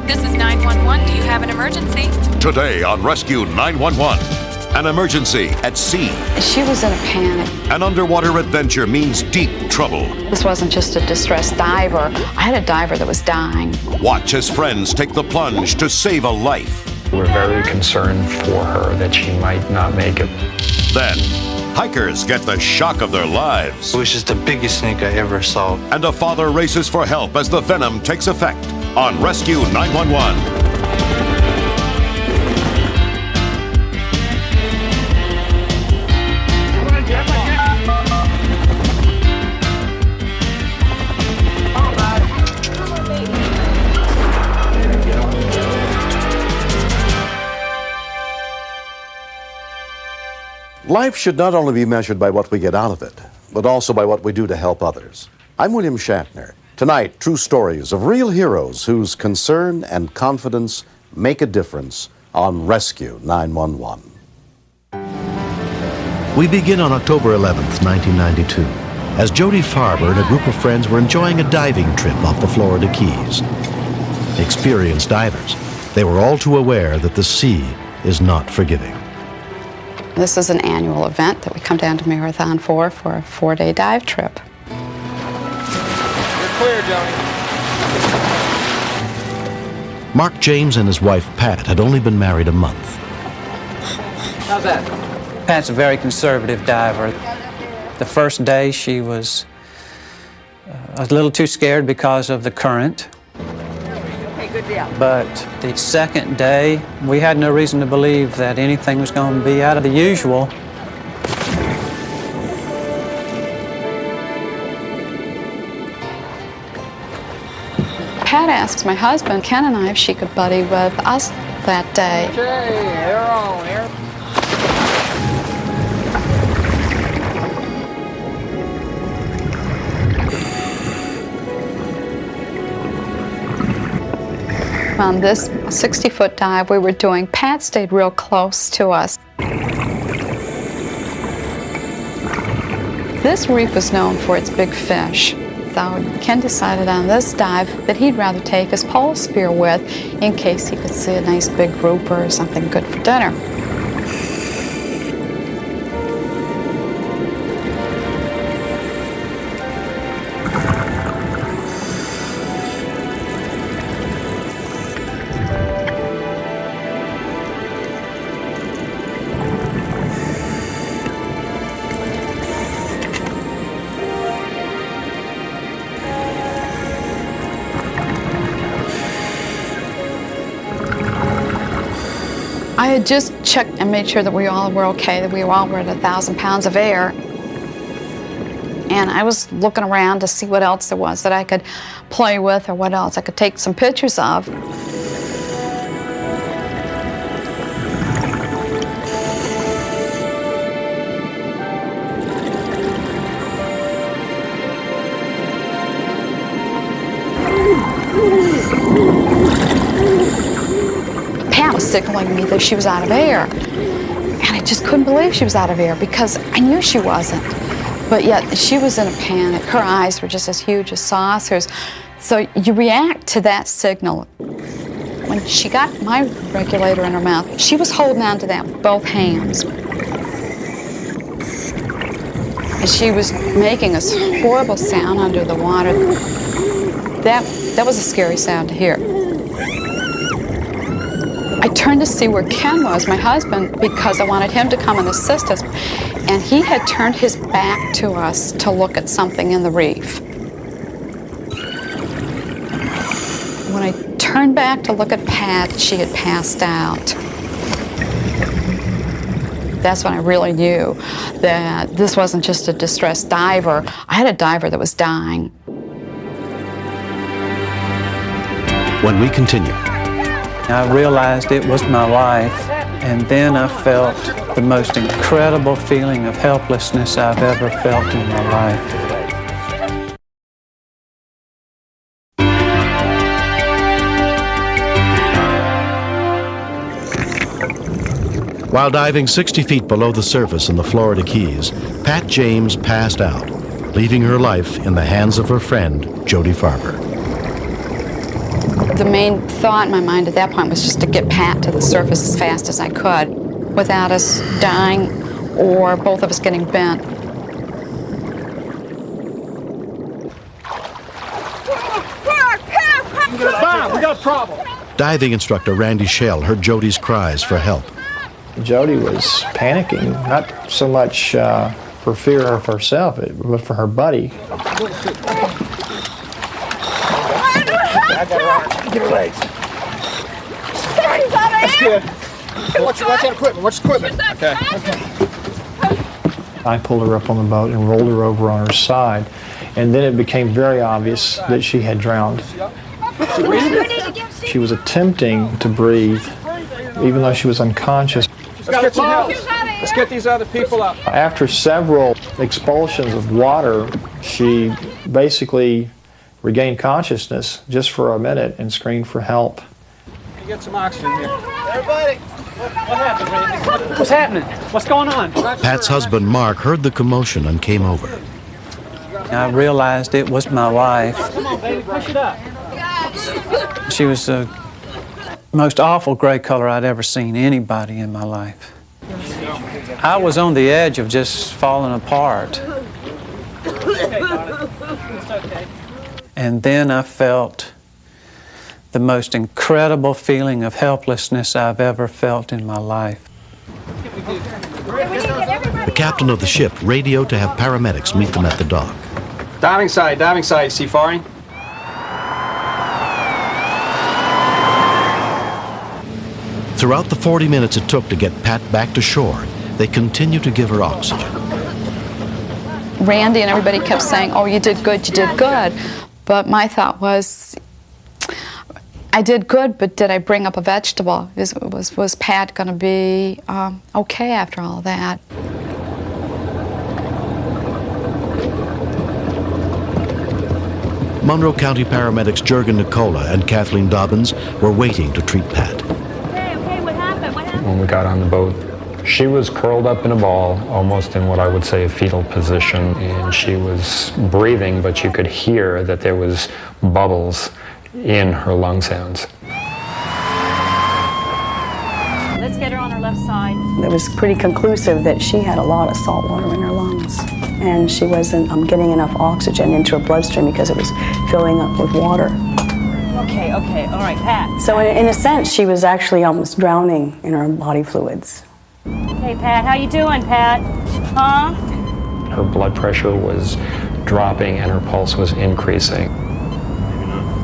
This is 911. Do you have an emergency? Today on Rescue 911, an emergency at sea. She was in a panic. An underwater adventure means deep trouble. This wasn't just a distressed diver. I had a diver that was dying. Watch as friends take the plunge to save a life. We're very concerned for her that she might not make it. Then, hikers get the shock of their lives. It was just the biggest snake I ever saw. And a father races for help as the venom takes effect on Rescue 911. Life should not only be measured by what we get out of it, but also by what we do to help others. I'm William Shatner. Tonight, true stories of real heroes whose concern and confidence make a difference on Rescue 911. We begin on October 11th, 1992, as Jody Farber and a group of friends were enjoying a diving trip off the Florida Keys. Experienced divers, they were all too aware that the sea is not forgiving. This is an annual event that we come down to Marathon for a 4-day dive trip. You're clear, Jody. Mark James and his wife, Pat, had only been married a month. How's that? Pat's a very conservative diver. The first day she was a little too scared because of the current. Good deal. But the second day, we had no reason to believe that anything was going to be out of the usual. Pat asks my husband, Ken and I, if she could buddy with us that day. Okay, air on, air. On this 60-foot dive we were doing, Pat stayed real close to us. This reef was known for its big fish. So Ken decided on this dive that he'd rather take his pole spear with in case he could see a nice big grouper or something good for dinner. I had just checked and made sure that we all were okay, that we all were at 1,000 pounds of air. And I was looking around to see what else there was that I could play with or what else I could take some pictures of. Pat was signaling me that she was out of air. And I just couldn't believe she was out of air because I knew she wasn't. But yet she was in a panic. Her eyes were just as huge as saucers. So you react to that signal. When she got my regulator in her mouth, she was holding on to that with both hands. And she was making a horrible sound under the water. That was a scary sound to hear. I turned to see where Ken was, my husband, because I wanted him to come and assist us. And he had turned his back to us to look at something in the reef. When I turned back to look at Pat, she had passed out. That's when I really knew that this wasn't just a distressed diver. I had a diver that was dying. When we continue, I realized it was my life, and then I felt the most incredible feeling of helplessness I've ever felt in my life. while diving 60 feet below the surface in the Florida Keys, Pat James passed out, leaving her life in the hands of her friend, Jody Farber. The main thought in my mind at that point was just to get Pat to the surface as fast as I could without us dying or both of us getting bent. Bob, we got a problem. Diving instructor Randy Shell heard Jody's cries for help. Jody was panicking, not so much for fear of herself, but for her buddy. Give her legs. That's good. Watch that equipment. Watch the equipment. Okay. I pulled her up on the boat and rolled her over on her side, and then it became very obvious that she had drowned. She was attempting to breathe, even though she was unconscious. Let's get some help. Let's get these other people up. After several expulsions of water, she basically regained consciousness just for a minute and screamed for help. Get some oxygen here. Everybody, what happened, Randy? What's happening? What's going on? Pat's husband, Mark, heard the commotion and came over. I realized it was my wife. Come on, baby, push it up. She was the most awful gray color I'd ever seen anybody in my life. I was on the edge of just falling apart. And then I felt the most incredible feeling of helplessness I've ever felt in my life. The captain of the ship radioed to have paramedics meet them at the dock. Diving side, C04e25. Throughout the 40 minutes it took to get Pat back to shore, they continued to give her oxygen. Randy and everybody kept saying, "Oh, you did good, you did good." But my thought was, I did good, but did I bring up a vegetable? Was Pat going to be okay after all that? Monroe County paramedics Jurgen Nicola and Kathleen Dobbins were waiting to treat Pat. Okay, what happened? When we got on the boat, she was curled up in a ball, almost in what I would say a fetal position, and she was breathing, but you could hear that there was bubbles in her lung sounds. Let's get her on her left side. It was pretty conclusive that she had a lot of salt water in her lungs, and she wasn't getting enough oxygen into her bloodstream because it was filling up with water. Okay, all right, Pat. So in a sense, she was actually almost drowning in her body fluids. Hey, Pat, how you doing, Pat? Huh? Her blood pressure was dropping and her pulse was increasing.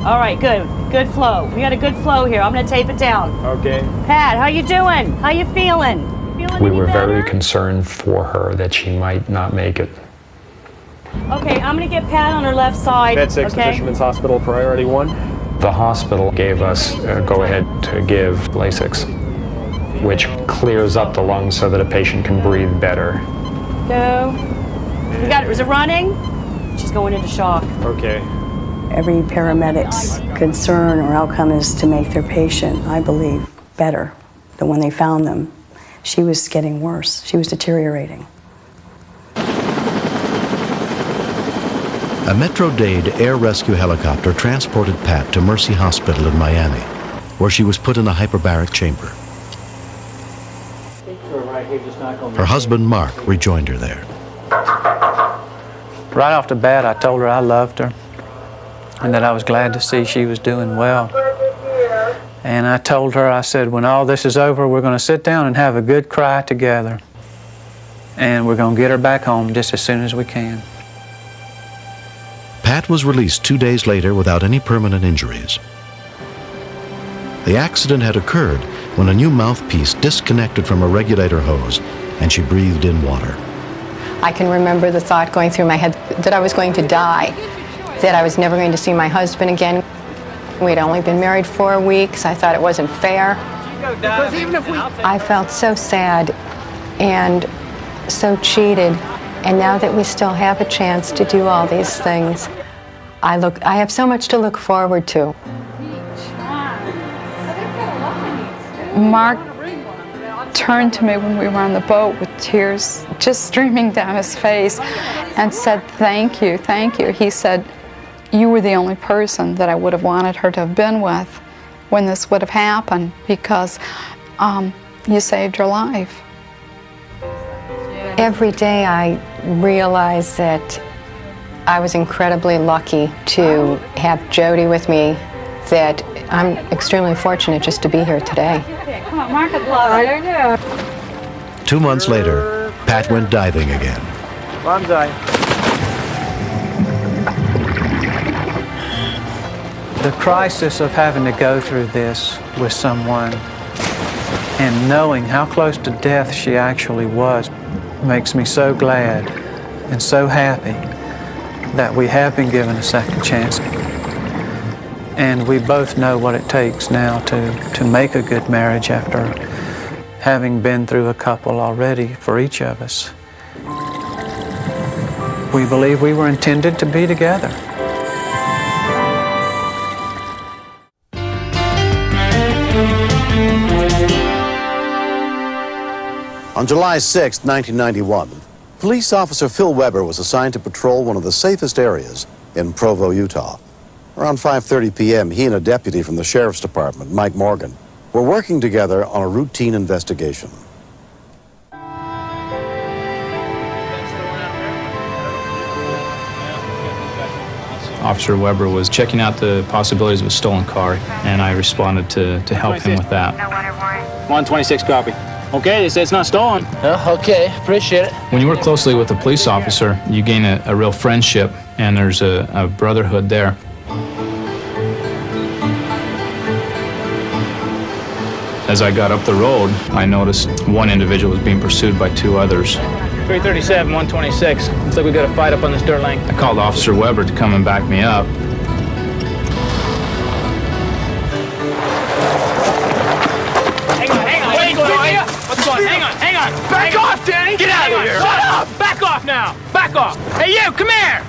All right, good flow. We got a good flow here. I'm gonna tape it down. Okay. Pat, how you doing? How you feeling? Feeling We any were better? very concerned for her that she might not make it. Okay, I'm gonna get Pat on her left side. Med 6 to okay? Fisherman's Hospital, priority 1. The hospital gave us a go-ahead to give Lasix, which clears up the lungs so that a patient can breathe better. Go. You got it. Is it running? She's going into shock. Okay. Every paramedic's concern or outcome is to make their patient, I believe, better than when they found them. She was getting worse. She was deteriorating. A Metro-Dade air rescue helicopter transported Pat to Mercy Hospital in Miami, where she was put in a hyperbaric chamber. Her husband, Mark, rejoined her there. Right off the bat, I told her I loved her and that I was glad to see she was doing well. And I told her, I said, when all this is over, we're going to sit down and have a good cry together. And we're going to get her back home just as soon as we can. Pat was released 2 days later without any permanent injuries. The accident had occurred when a new mouthpiece disconnected from a regulator hose and she breathed in water. I can remember the thought going through my head that I was going to die, that I was never going to see my husband again. We'd only been married 4 weeks. I thought it wasn't fair. I felt so sad and so cheated. And now that we still have a chance to do all these things, I have so much to look forward to. Mark turned to me when we were on the boat with tears just streaming down his face and said, "Thank you, thank you." He said, "You were the only person that I would have wanted her to have been with." when this would have happened because you saved her life. Every day I realize that I was incredibly lucky to have Jody with me, that I'm extremely fortunate just to be here today. Come on, mark it below. I don't know. 2 months later, Pat went diving again. Bonsai. The crisis of having to go through this with someone and knowing how close to death she actually was makes me so glad and so happy that we have been given a second chance. And we both know what it takes now to make a good marriage after having been through a couple already for each of us. We believe we were intended to be together. On July 6, 1991, police officer Phil Weber was assigned to patrol one of the safest areas in Provo, Utah. Around 5:30 p.m., he and a deputy from the Sheriff's Department, Mike Morgan, were working together on a routine investigation. Officer Weber was checking out the possibilities of a stolen car, and I responded to help him with that. 126 copy. Okay, they say it's not stolen. Okay, appreciate it. When you work closely with a police officer, you gain a real friendship, and there's a brotherhood there. As I got up the road, I noticed one individual was being pursued by 2 others. 337, 126. Looks like we got a fight up on this dirt lane. I called Officer Weber to come and back me up. Hang on. Back off, Danny! Get out of here! Shut up! Back off now! Back off! Hey, you, come here!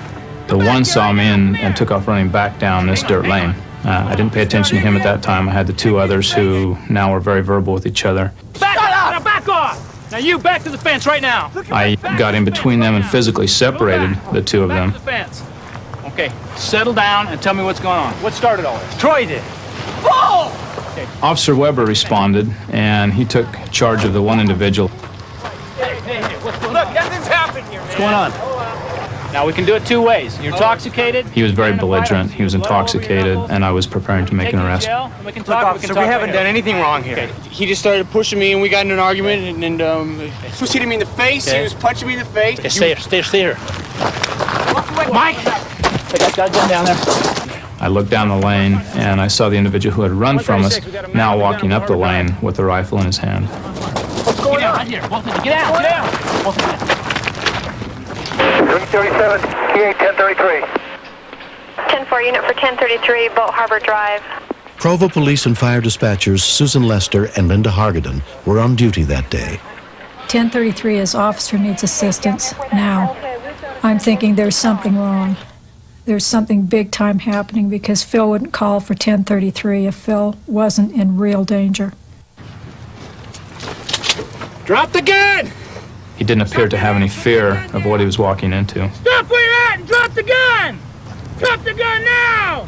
The one saw me and took off running back down this dirt lane. I didn't pay attention to him at that time. I had the 2 others who now were very verbal with each other. Back off! Now back off! Now you, back to the fence right now! I got in between them and physically separated the 2 of them. Back to the fence. Okay, settle down and tell me what's going on. What started all this? Troy did. Bull! Officer Weber responded, and he took charge of the one individual. Hey, what's going on? Look, nothing's happened here, man. What's going on? Now, we can do it 2 ways. You're intoxicated. He was very belligerent. He was intoxicated, and I was preparing to make an arrest. We can talk. Officer, we haven't done anything wrong here. Okay. He just started pushing me, and we got in an argument, and he was hitting me in the face. Okay. He was punching me in the face. Okay, stay here. Mike! Hey, got a gun down there. I looked down the lane, and I saw the individual who had run from us now walking up the lane with a rifle in his hand. What's going on? Right here. Get out! Get out! 337, P8 1033. 10-4 unit for 1033, Boat Harbor Drive. Provo Police and Fire Dispatchers Susan Lester and Linda Hargaden were on duty that day. 1033 is officer needs assistance now. I'm thinking there's something wrong. There's something big time happening because Phil wouldn't call for 1033 if Phil wasn't in real danger. Drop the gun! He didn't appear to have any fear of what he was walking into. Stop where you're at and drop the gun! Drop the gun now!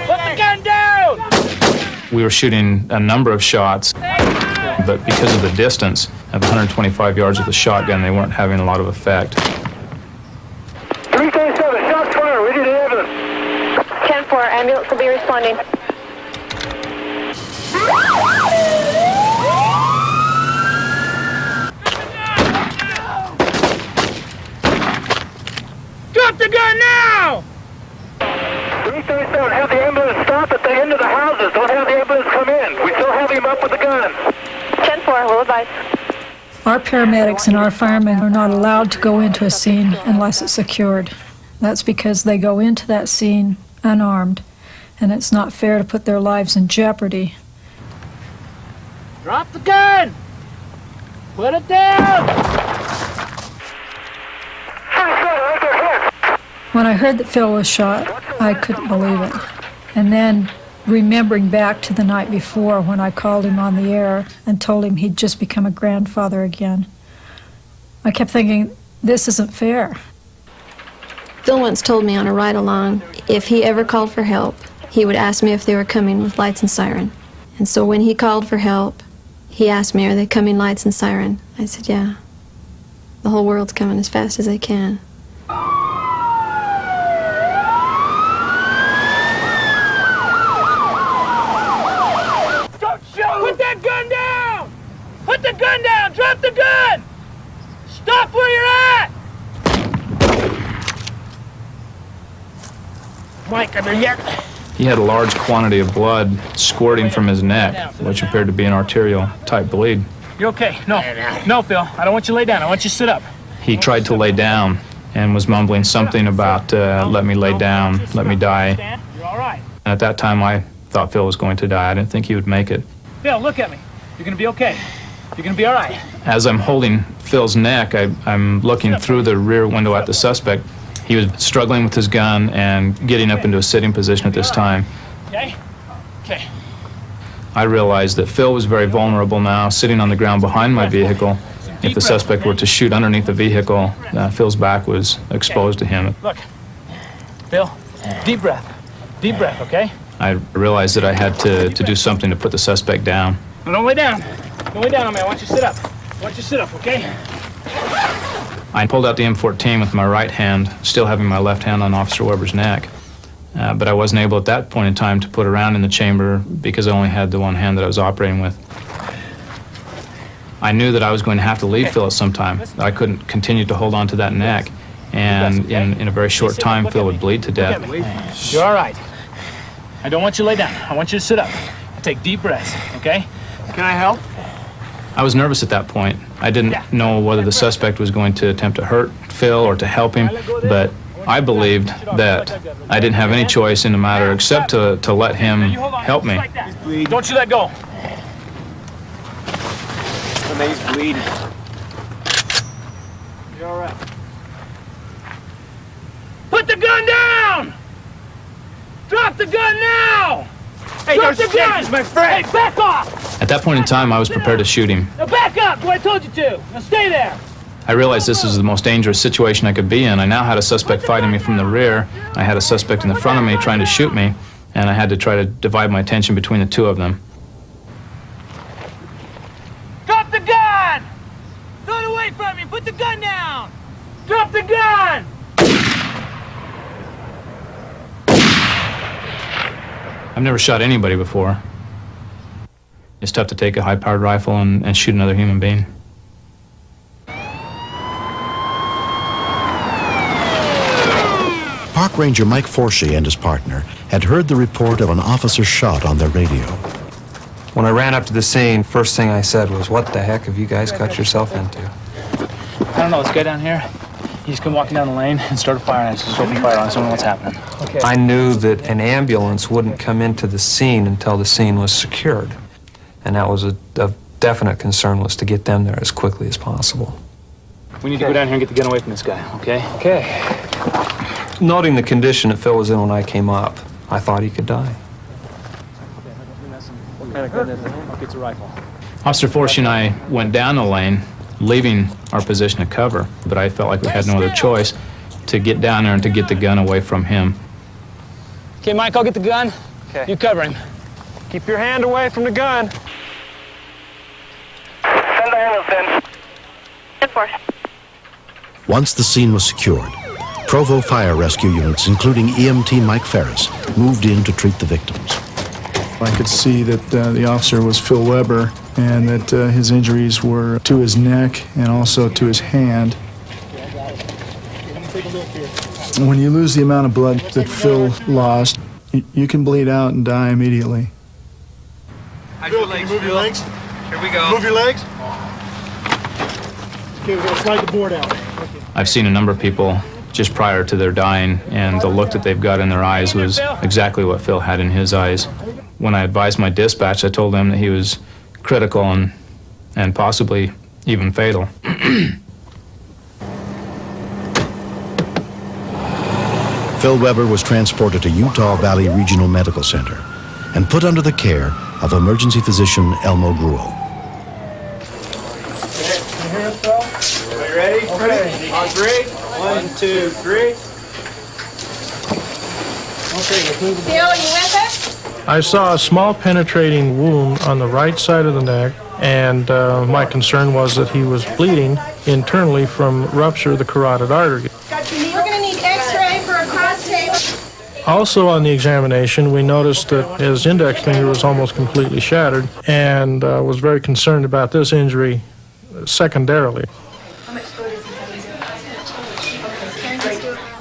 Put the gun down! We were shooting a number of shots, but because of the distance of 125 yards with the shotgun, they weren't having a lot of effect. 337, shots fired, ready to ambulance. 10-4, ambulance will be responding. Drop the gun now! 337, have the ambulance stop at the end of the houses. Don't have the ambulance come in. We still have him up with the gun. 10-4, will advise. Our paramedics and our firemen are not allowed to go into a scene unless it's secured. That's because they go into that scene unarmed, and it's not fair to put their lives in jeopardy. Drop the gun! Put it down! When I heard that Phil was shot, I couldn't believe it. And then, remembering back to the night before when I called him on the air and told him he'd just become a grandfather again, I kept thinking, this isn't fair. Phil once told me on a ride-along, if he ever called for help, he would ask me if they were coming with lights and siren. And so when he called for help, he asked me, are they coming lights and siren? I said, yeah. The whole world's coming as fast as they can. Don't shoot! Put that gun down! Put the gun down! Drop the gun! Stop where you're at! Mike, I'm here. He had a large quantity of blood squirting from his neck, which appeared to be an arterial-type bleed. You okay? No, Phil. I don't want you to lay down. I want you to sit up. He tried to lay down and was mumbling something about, let me lay down, let me die. You're all right. And at that time, I thought Phil was going to die. I didn't think he would make it. Phil, look at me. You're going to be okay. You're going to be all right. As I'm holding Phil's neck, I'm looking through the rear window at the suspect. He was struggling with his gun and getting up into a sitting position at this time. Okay? Okay. I realized that Phil was very vulnerable now, sitting on the ground behind my vehicle. If the suspect were to shoot underneath the vehicle, Phil's back was exposed to him. Look. Phil, deep breath. Deep breath, okay? I realized that I had to do something to put the suspect down. No, don't lay down. Don't lay down on me. I want you to sit up. I want you to sit up, okay? I pulled out the M14 with my right hand, still having my left hand on Officer Weber's neck. But I wasn't able at that point in time to put a round in the chamber because I only had the one hand that I was operating with. I knew that I was going to have to leave Phil at some time. I couldn't continue to hold on to that neck. And in a very short time, Phil would bleed to death. You're all right. I don't want you to lay down. I want you to sit up. Take deep breaths, okay? Can I help? I was nervous at that point. I didn't know whether the suspect was going to attempt to hurt Phil or to help him, but I believed that I didn't have any choice in the matter except to let him help me. Don't you let go. He's bleeding. You're all right. Put the gun down! Drop the gun now! Hey, drop the gun! My friend! Hey, back off! At that point in time, I was prepared to shoot him. Now back up, what I told you to. Now stay there. I realized this was the most dangerous situation I could be in. I now had a suspect fighting me from the rear. I had a suspect in the front of me trying to shoot me, and I had to try to divide my attention between the two of them. Drop the gun! Throw it away from me! Put the gun down! Drop the gun! I've never shot anybody before. It's tough to take a high-powered rifle and shoot another human being. Park Ranger Mike Forshee and his partner had heard the report of an officer shot on their radio. When I ran up to the scene, first thing I said was, what the heck have you guys got yourself into? I don't know, this guy down here, he just came walking down the lane and started firing. I just opened fire on someone. What's happening? Okay. I knew that an ambulance wouldn't come into the scene until the scene was secured. And that was a definite concern, was to get them there as quickly as possible. We need to go down here and get the gun away from this guy, okay? Okay. Noting the condition that Phil was in when I came up, I thought he could die. What kind of gun is it? Okay, it's a rifle. Officer Forshee and I went down the lane, leaving our position of cover, but I felt like we had no other choice to get down there and to get the gun away from him. Okay, Mike, I'll get the gun. Okay. You cover him. Keep your hand away from the gun. Send the ambulance in. 10-4. Once the scene was secured, Provo fire rescue units, including EMT Mike Ferris, moved in to treat the victims. I could see that the officer was Phil Weber and that his injuries were to his neck and also to his hand. When you lose the amount of blood that Phil lost, you can bleed out and die immediately. How's your legs? Move your legs. Here we go. Move your legs. Okay, we're gonna slide the board out. I've seen a number of people just prior to their dying, and the look that they've got in their eyes was exactly what Phil had in his eyes. When I advised my dispatch, I told them that he was critical and possibly even fatal. Phil Weber was transported to Utah Valley Regional Medical Center and put under the care of emergency physician Elmo Gruel. Are you ready? Okay. On 3. 1, 2, 3. Phil, are you with us? I saw a small penetrating wound on the right side of the neck, and my concern was that he was bleeding internally from rupture of the carotid artery. We're going to need x-ray for a cross tape. Also on the examination, we noticed that his index finger was almost completely shattered, and was very concerned about this injury secondarily.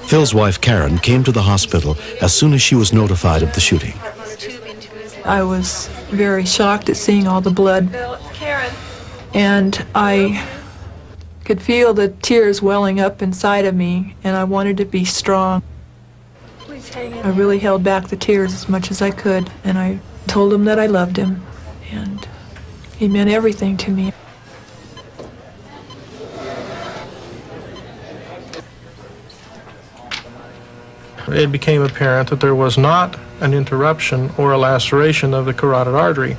Phil's wife, Karen, came to the hospital as soon as she was notified of the shooting. I was very shocked at seeing all the blood, and I could feel the tears welling up inside of me, and I wanted to be strong. I really held back the tears as much as I could, and I told him that I loved him, and he meant everything to me. It became apparent that there was not an interruption or a laceration of the carotid artery.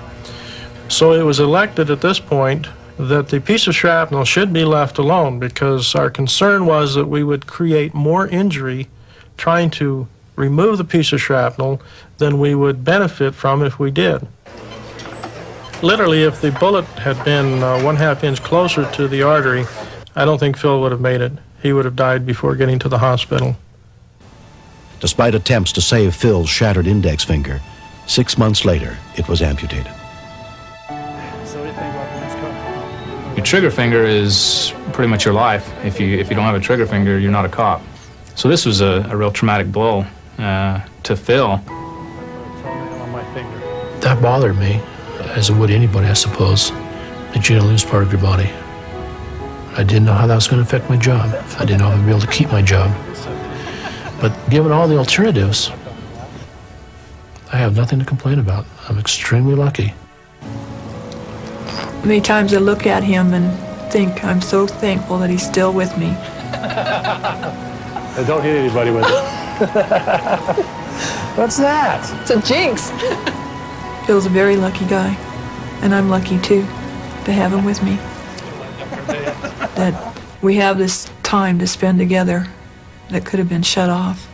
So it was elected at this point that the piece of shrapnel should be left alone, because our concern was that we would create more injury trying to remove the piece of shrapnel than we would benefit from if we did. Literally, if the bullet had been 1/2 inch closer to the artery, I don't think Phil would have made it. He would have died before getting to the hospital. Despite attempts to save Phil's shattered index finger, 6 months later, it was amputated. Your trigger finger is pretty much your life. If you don't have a trigger finger, you're not a cop. So this was a real traumatic blow to Phil. That bothered me, as it would anybody, I suppose, that you're going to lose part of your body. I didn't know how that was going to affect my job. I didn't know if I'd be able to keep my job. But given all the alternatives, I have nothing to complain about. I'm extremely lucky. Many times I look at him and think I'm so thankful that he's still with me. Don't hit anybody with it. What's that? It's a jinx. Phil's a very lucky guy, and I'm lucky too to have him with me. That we have this time to spend together that could have been shut off.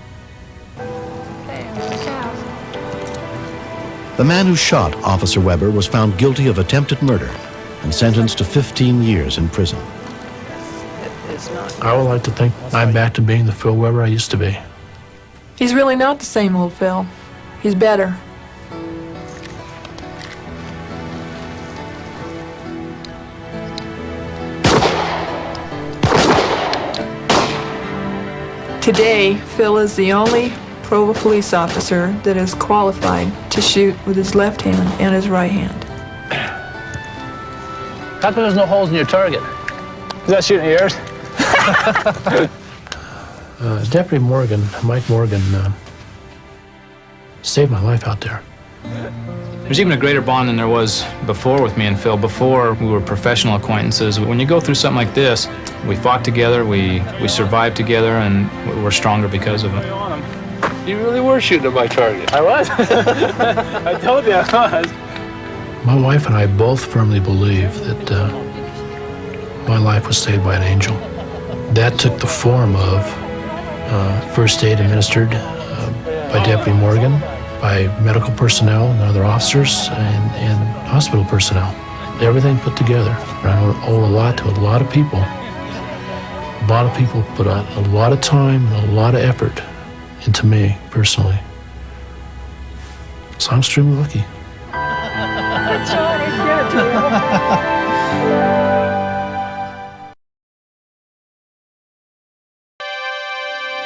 The man who shot Officer Weber was found guilty of attempted murder and sentenced to 15 years in prison. I would like to think I'm back to being the Phil Weber I used to be. He's really not the same old Phil. He's better. Today, Phil is the only Provo police officer that is qualified to shoot with his left hand and his right hand. How come there's no holes in your target? Is that shooting yours? Deputy Morgan, Mike Morgan, saved my life out there. There's even a greater bond than there was before with me and Phil. Before, we were professional acquaintances. When you go through something like this, we fought together, we survived together, and we're stronger because of it. You really were shooting at my target. I was. I told you I was. My wife and I both firmly believe that my life was saved by an angel. That took the form of first aid administered by Deputy Morgan, by medical personnel and other officers, and hospital personnel. Everything put together. I owe a lot to a lot of people. A lot of people put out a lot of time and a lot of effort into me personally. So I'm extremely lucky.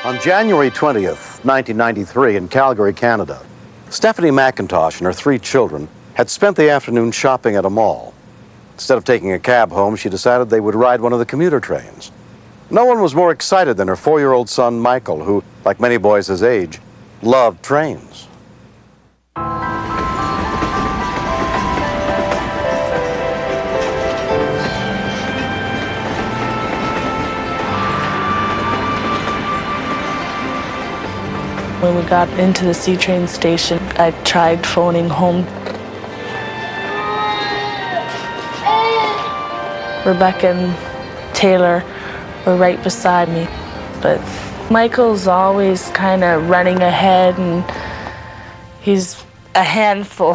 On January 20th, 1993, in Calgary, Canada, Stephanie McIntosh and her 3 children had spent the afternoon shopping at a mall. Instead of taking a cab home, she decided they would ride one of the commuter trains. No one was more excited than her 4-year-old son, Michael, who, like many boys his age, loved trains. When we got into the C-train station, I tried phoning home. Rebecca and Taylor were right beside me, but Michael's always kind of running ahead, and he's a handful.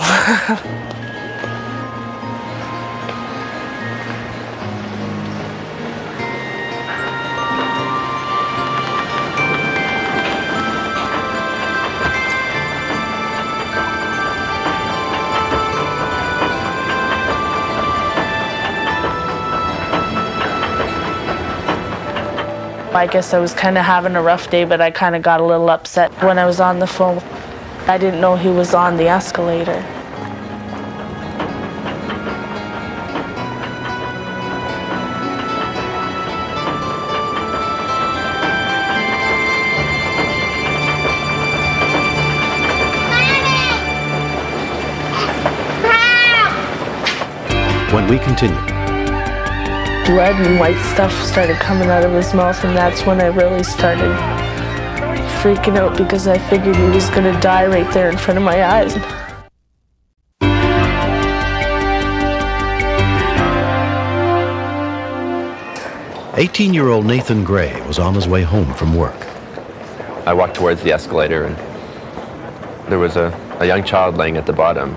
I guess I was kind of having a rough day, but I kind of got a little upset when I was on the phone. I didn't know he was on the escalator. When we continue, Blood and white stuff started coming out of his mouth, and that's when I really started freaking out because I figured he was going to die right there in front of my eyes. "18-year-old Nathan Gray was on his way home from work. I walked towards the escalator, and there was a young child laying at the bottom.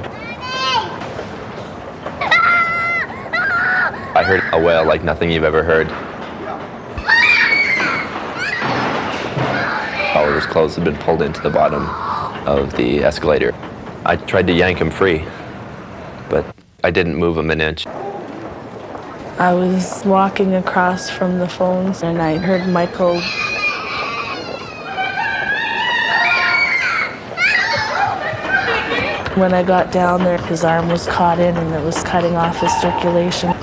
I heard a wail like nothing you've ever heard. All of his clothes had been pulled into the bottom of the escalator. I tried to yank him free, but I didn't move him an inch. I was walking across from the phones, and I heard Michael. When I got down there, his arm was caught in, and it was cutting off his circulation.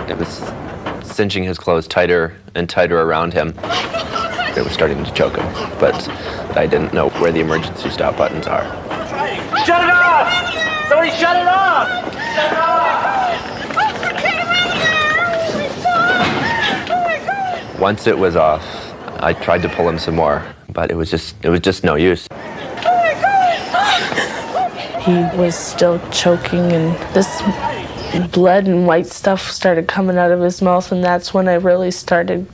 It was cinching his clothes tighter and tighter around him. It was starting to choke him, but I didn't know where the emergency stop buttons are. Shut it off! Somebody shut it off! Shut it off! Once it was off, I tried to pull him some more, but it was just no use. He was still choking, and this blood and white stuff started coming out of his mouth, and that's when I really started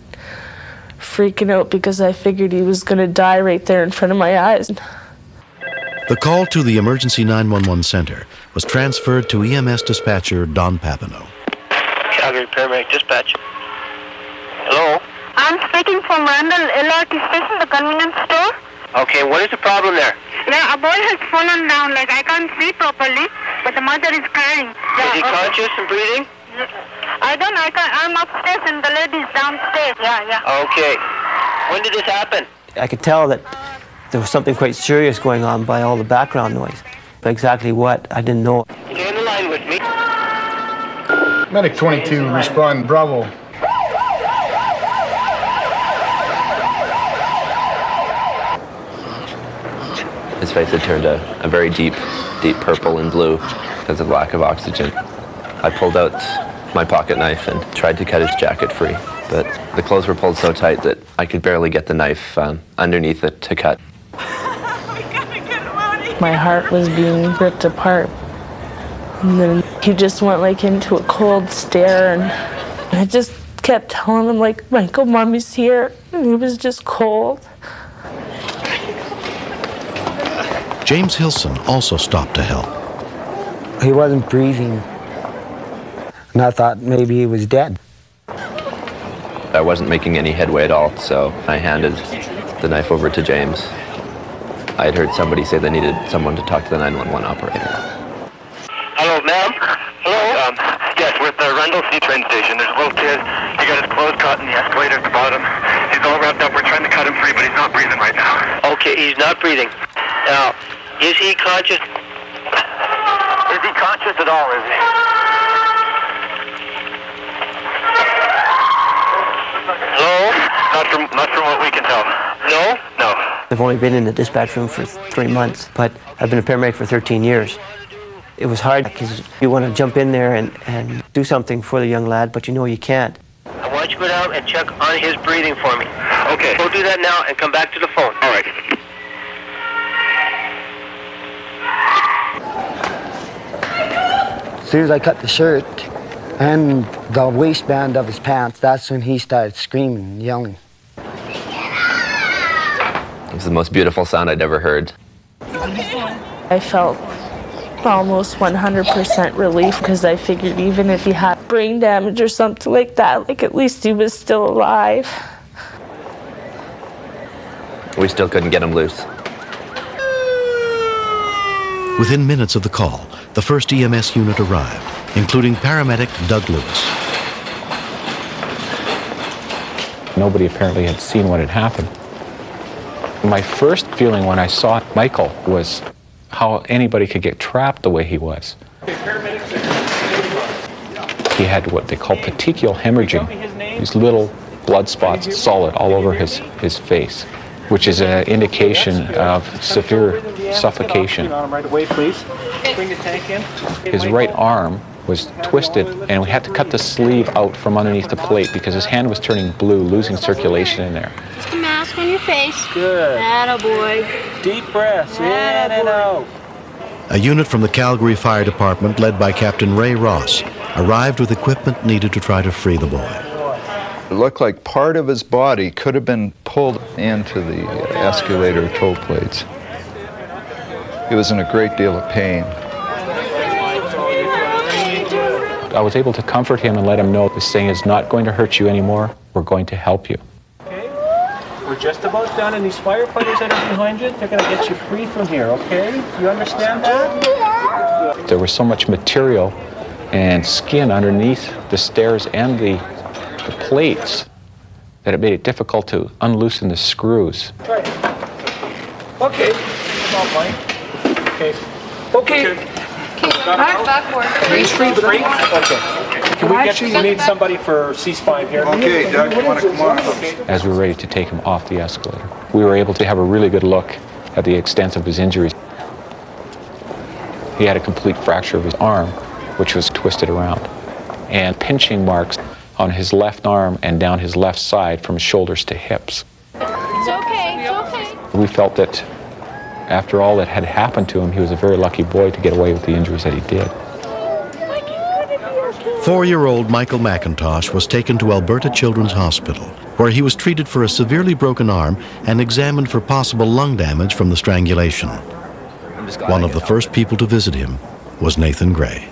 freaking out because I figured he was going to die right there in front of my eyes. The call to the emergency 911 center was transferred to EMS dispatcher Don Papineau. Calgary Paramedic Dispatch. Hello? I'm speaking from Randall LRT station, the convenience store. Okay, what is the problem there? Yeah, a boy has fallen down, like I can't see properly, but the mother is crying. Is he conscious and breathing? I'm upstairs and the lady's downstairs. Yeah. Okay. When did this happen? I could tell that there was something quite serious going on by all the background noise. But exactly what, I didn't know. Stay on the line with me. Medic 22, respond, Bravo. His face had turned a very deep purple and blue because of lack of oxygen. I pulled out my pocket knife and tried to cut his jacket free, but the clothes were pulled so tight that I could barely get the knife underneath it to cut. My heart was being ripped apart. And then he just went like into a cold stare, and I just kept telling him, like, Michael, Mommy's here. And he was just cold. James Hilson also stopped to help. He wasn't breathing, and I thought maybe he was dead. I wasn't making any headway at all, so I handed the knife over to James. I had heard somebody say they needed someone to talk to the 911 operator. Hello, ma'am? Hello? Yes, we're at the Randall C train station. There's a little kid. He got his clothes caught in the escalator at the bottom. He's all wrapped up. We're trying to cut him free, but he's not breathing right now. Okay, he's not breathing. Now, is he conscious? Is he conscious at all, is he? Hello? Not from what we can tell. No? No. I've only been in the dispatch room for 3 months, but I've been a paramedic for 13 years. It was hard because you want to jump in there and do something for the young lad, but you know you can't. I want you to go down and check on his breathing for me. Okay. Go do that now and come back to the phone. All right. As soon as I cut the shirt and the waistband of his pants, that's when he started screaming and yelling. was the most beautiful sound I'd ever heard. I felt almost 100% relief because I figured even if he had brain damage or something like that, like at least he was still alive. We still couldn't get him loose. Within minutes of the call, the first EMS unit arrived, including paramedic Doug Lewis. Nobody apparently had seen what had happened. My first feeling when I saw Michael was how anybody could get trapped the way he was. He had what they call petechial hemorrhaging, these little blood spots solid all over his face, which is an indication of severe suffocation. His right arm was twisted, and we had to cut the sleeve out from underneath the plate because his hand was turning blue, losing circulation in there. Just a mask on your face. Good. Attaboy. Deep breaths, in and out. A unit from the Calgary Fire Department, led by Captain Ray Ross, arrived with equipment needed to try to free the boy. It looked like part of his body could have been pulled into the escalator toe plates. He was in a great deal of pain. I was able to comfort him and let him know this thing is not going to hurt you anymore. We're going to help you. Okay, we're just about done, and these firefighters that are behind you, they're going to get you free from here, okay? You understand that? There was so much material and skin underneath the stairs and the plates that it made it difficult to unloosen the screws. Right. Okay, come on, Mike. Okay. Okay. Backward. He's free. Okay. Can we get you? We need somebody for C-spine here. Okay, Doug, you want to come on? Okay. As we were ready to take him off the escalator, we were able to have a really good look at the extent of his injuries. He had a complete fracture of his arm, which was twisted around, and pinching marks on his left arm and down his left side from shoulders to hips. It's okay. It's okay. We felt that after all that had happened to him, he was a very lucky boy to get away with the injuries that he did. 4-year-old Michael McIntosh was taken to Alberta Children's Hospital, where he was treated for a severely broken arm and examined for possible lung damage from the strangulation. One of the first people to visit him was Nathan Gray.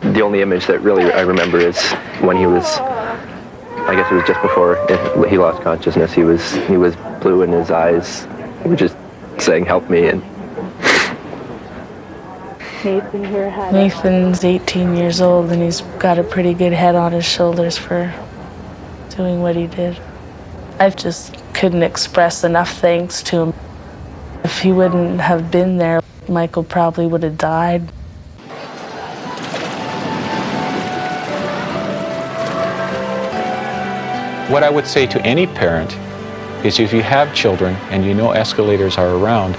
The only image that really I remember is when he was, I guess it was just before he lost consciousness. He was blue in his eyes. He was just saying, "Help me." And Nathan's 18 years old and he's got a pretty good head on his shoulders for doing what he did. I just couldn't express enough thanks to him. If he wouldn't have been there, Michael probably would have died. What I would say to any parent is if you have children and you know escalators are around,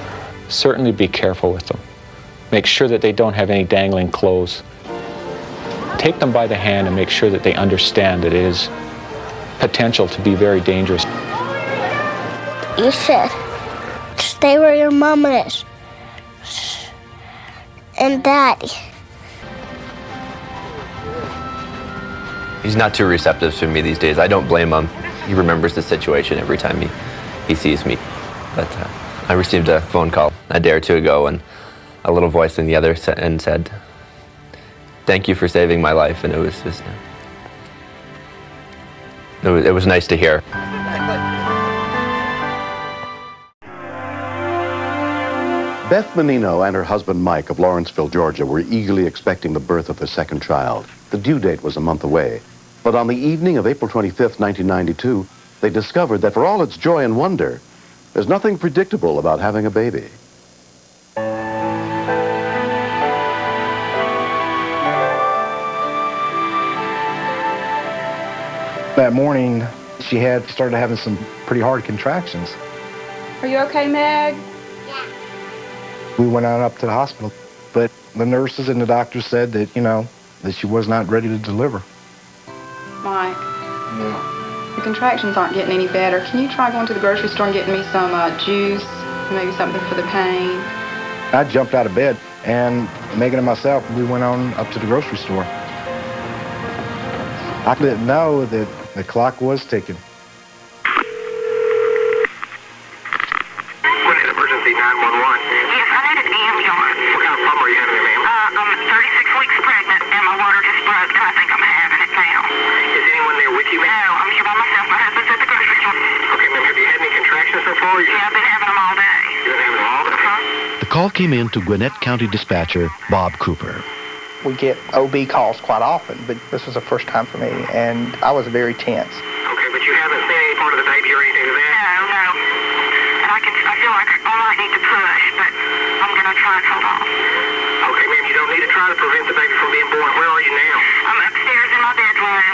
certainly be careful with them. Make sure that they don't have any dangling clothes. Take them by the hand and make sure that they understand that it is potential to be very dangerous. You should stay where your mom is and daddy. he's not too receptive to me these days. I don't blame him. He remembers the situation every time he sees me. But I received a phone call a day or two ago, and a little voice in the other end said, "Thank you for saving my life," and it was just, it was nice to hear. Beth Menino and her husband Mike of Lawrenceville, Georgia, were eagerly expecting the birth of their second child. The due date was a month away. But on the evening of April 25th, 1992, they discovered that for all its joy and wonder, there's nothing predictable about having a baby. That morning, she had started having some pretty hard contractions. Are you okay, Meg? We went on up to the hospital, but the nurses and the doctors said that, that she was not ready to deliver. Mike, the contractions aren't getting any better. Can you try going to the grocery store and getting me some juice, maybe something for the pain? I jumped out of bed, and Megan and myself, we went on up to the grocery store. I didn't know that the clock was ticking. emergency 911. Yes, I needed the ambulance. What kind of problem are you having there, ma'am? I'm 36 weeks pregnant, and my water just broke, and I think I'm having it now. Is anyone there with you, ma'am? No, I'm here by myself. My husband's at the grocery store. Okay, ma'am, have you had any contractions so far? Yeah, I've been having them all day. You've been having them all day? The call came in to Gwinnett County dispatcher Bob Cooper. We get OB calls quite often, but this was the first time for me, and I was very tense. Okay, but you haven't seen any part of the baby or anything of that? No. And I feel like I might need to push, but I'm going to try and hold on. Okay, ma'am, you don't need to try to prevent the baby from being born. Where are you now? I'm upstairs in my bedroom.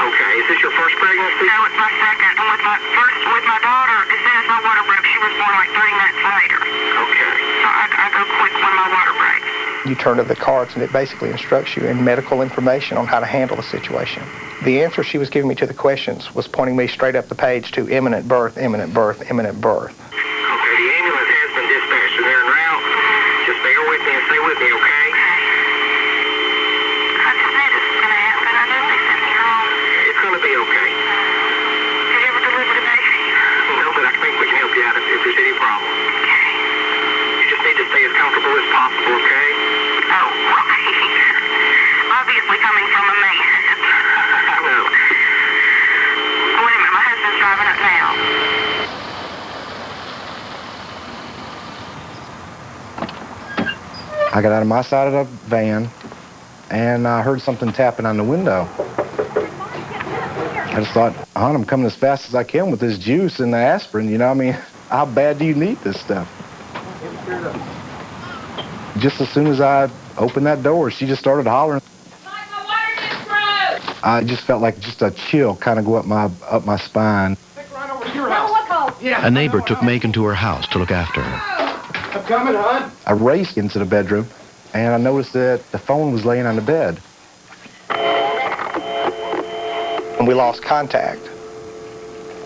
Okay, is this your first pregnancy? No, it's my second. And with my daughter, as soon as my water broke, she was born like 3 months later. Okay. So I go quick when my water breaks. You turn to the cards, and it basically instructs you in medical information on how to handle the situation. The answer she was giving me to the questions was pointing me straight up the page to imminent birth, imminent birth, imminent birth. Okay, the ambulance has been dispatched, and they're en route. Just bear with me and stay with me, okay? I just knew this was going to happen. I knew they sent me home. It's going to be okay. Did you ever deliver the baby? No, but I think we can help you out if there's any problem. Okay. You just need to stay as comfortable as possible, okay? Oh, right. Obviously coming from a man. I know. Oh, wait a minute, my husband's driving up now. I got out of my side of the van, and I heard something tapping on the window. I just thought, hon, I'm coming as fast as I can with this juice and the aspirin, you know what I mean? How bad do you need this stuff? Just as soon as I opened that door, she just started hollering. I just felt like just a chill kind of go up my spine. A neighbor took Megan to her house to look after her. I'm coming, hon. I raced into the bedroom, and I noticed that the phone was laying on the bed. When we lost contact,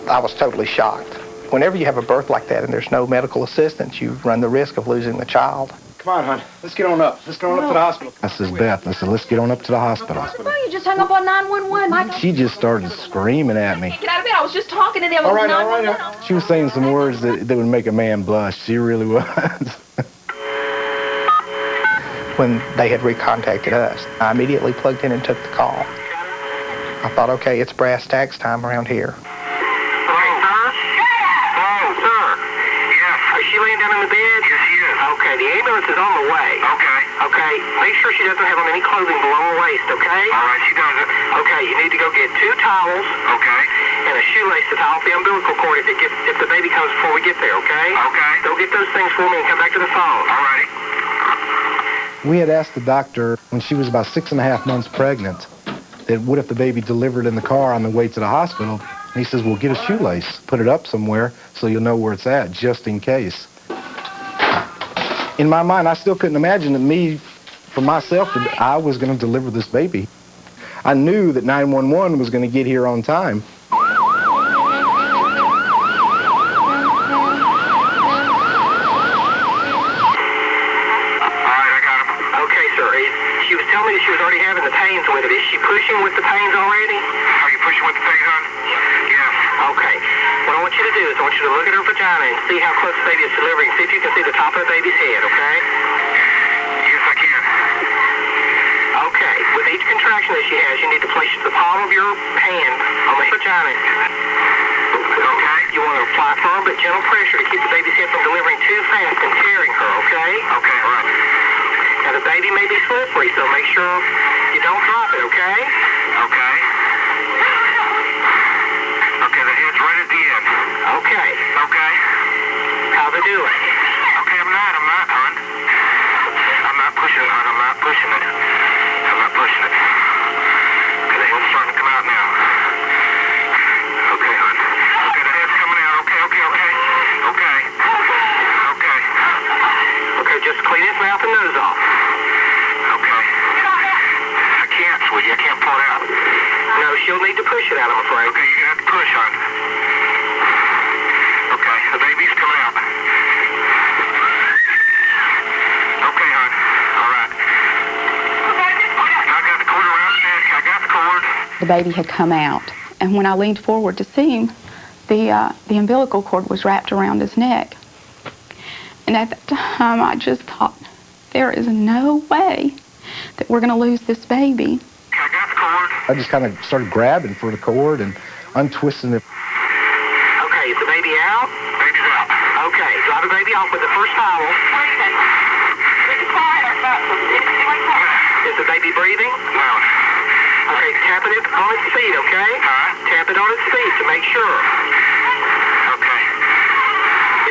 I was totally shocked. Whenever you have a birth like that and there's no medical assistance, you run the risk of losing the child. Come on, hon. Let's get on up. Let's get on up to the hospital. I says, Beth, I said, let's get on up to the hospital. Well, you just hung up on 911, Michael. She just started screaming at me. Get out of bed. I was just talking to them. All right. She was saying some words that would make a man blush. She really was. When they had recontacted us, I immediately plugged in and took the call. I thought, okay, it's brass tacks time around here. Okay, the ambulance is on the way. Okay, make sure she doesn't have on any clothing below her waist, okay? All right, she doesn't. Okay, you need to go get 2 towels. Okay. And a shoelace to tie off the umbilical cord if the baby comes before we get there, okay? Okay. Go get those things for me and come back to the phone. All righty. We had asked the doctor when she was about 6.5 months pregnant that what if the baby delivered in the car on the way to the hospital? And he says, well, get a shoelace, put it up somewhere so you'll know where it's at, just in case. In my mind, I still couldn't imagine that me, for myself, that I was going to deliver this baby. I knew that 911 was going to get here on time. She was telling me that she was already having the pains with it. Is she pushing with the pains already? Are you pushing with the pains, hon? Yes. Okay. What I want you to do is I want you to look at her vagina and see how close the baby is delivering. See if you can see the top of the baby's head, okay? Yes, I can. Okay. With each contraction that she has, you need to place the palm of your hand on the vagina. Okay. You want to apply firm but gentle pressure to keep the baby's head from delivering too fast and tearing her, okay? Okay, all right. Now, the baby may be slippery, so make sure you don't drop it, okay? Okay. Okay, the head's right at the end. Okay. Okay. How's it doing? Okay, I'm not, hon. I'm not pushing it, hon. I'm not pushing it. I'm not pushing it. Okay, the head's starting to come out now. Okay, hon. Okay, the head's coming out. Okay. Okay, just clean his mouth and nose off. I can't pull it out. No, she'll need to push it out, I'm afraid. Okay, you're going to have to push, hon. Okay, the baby's coming out. Okay, hon. All right. I got the cord around his neck. I got the cord. The baby had come out, and when I leaned forward to see him, the umbilical cord was wrapped around his neck. And at that time, I just thought, there is no way that we're going to lose this baby. I just kind of started grabbing for the cord and untwisting it. Okay, is the baby out? Baby's out. Okay, dry the baby off with the first towel. Is the baby breathing? No. Okay, tap it on its feet, okay? Tap it on its feet to make sure. Okay.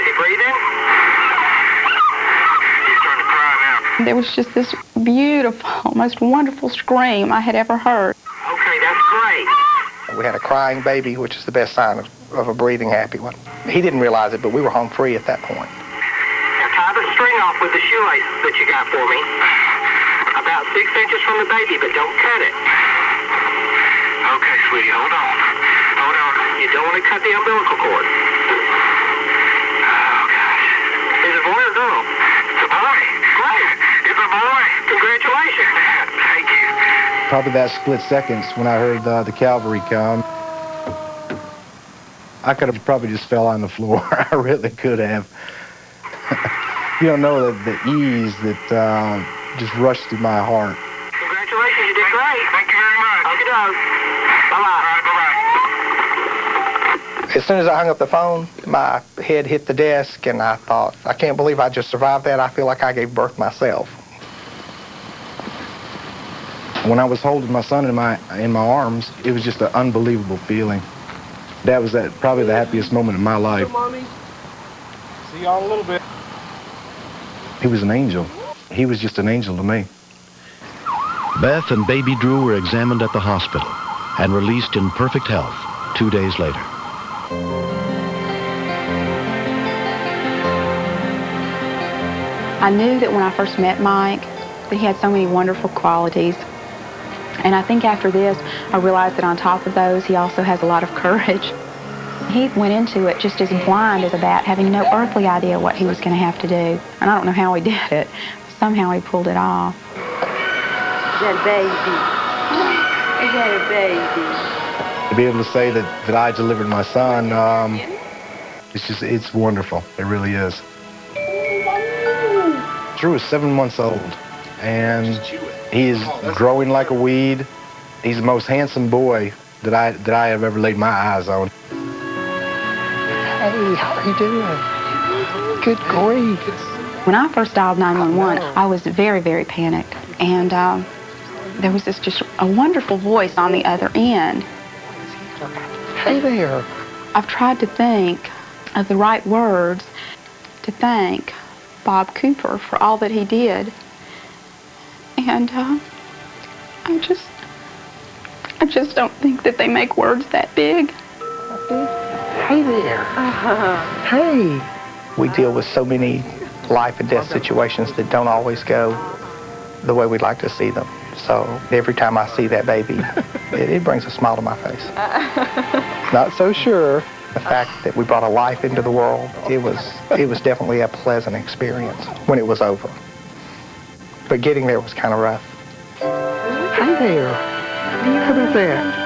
Is he breathing? He's starting to cry now. There was just this beautiful, most wonderful scream I had ever heard. Okay, that's great. We had a crying baby, which is the best sign of a breathing happy one. He didn't realize it, but we were home free at that point. Now tie the string off with the shoelace that you got for me. About 6 inches from the baby, but don't cut it. Okay, sweetie, hold on. Hold on. You don't want to cut the umbilical cord. Oh, gosh. Is it a boy or girl? It's a boy. Great. It's a boy. Congratulations. Thank you. Probably that split seconds when I heard the cavalry come, I could have probably just fell on the floor. I really could have. You don't know the ease that just rushed through my heart. Congratulations, you did great. Thank you very much. Okay, dog. Bye-bye. Bye-bye. As soon as I hung up the phone, my head hit the desk, and I thought, I can't believe I just survived that. I feel like I gave birth myself. When I was holding my son in my arms, it was just an unbelievable feeling. That was probably the happiest moment of my life. Mommy. See y'all in a little bit. He was an angel. He was just an angel to me. Beth and baby Drew were examined at the hospital and released in perfect health 2 days later. I knew that when I first met Mike, that he had so many wonderful qualities. And I think after this, I realized that on top of those, he also has a lot of courage. He went into it just as blind as a bat, having no earthly idea what he was going to have to do. And I don't know how he did it. Somehow he pulled it off. Is that a baby? Is that a baby? To be able to say that I delivered my son, it's wonderful. It really is. Drew is 7 months old, and he is growing like a weed. He's the most handsome boy that I have ever laid my eyes on. Hey, how are you doing? Good grief. When I first dialed 911, I was very, very panicked. And there was just a wonderful voice on the other end. Hey there. I've tried to think of the right words to thank Bob Cooper for all that he did. And I just don't think that they make words that big. Hey there. Hey. We deal with so many life and death situations that don't always go the way we'd like to see them. So every time I see that baby, it brings a smile to my face. Not so sure the fact that we brought a life into the world, it was definitely a pleasant experience when it was over. But getting there was kind of rough. Hey there. How about that?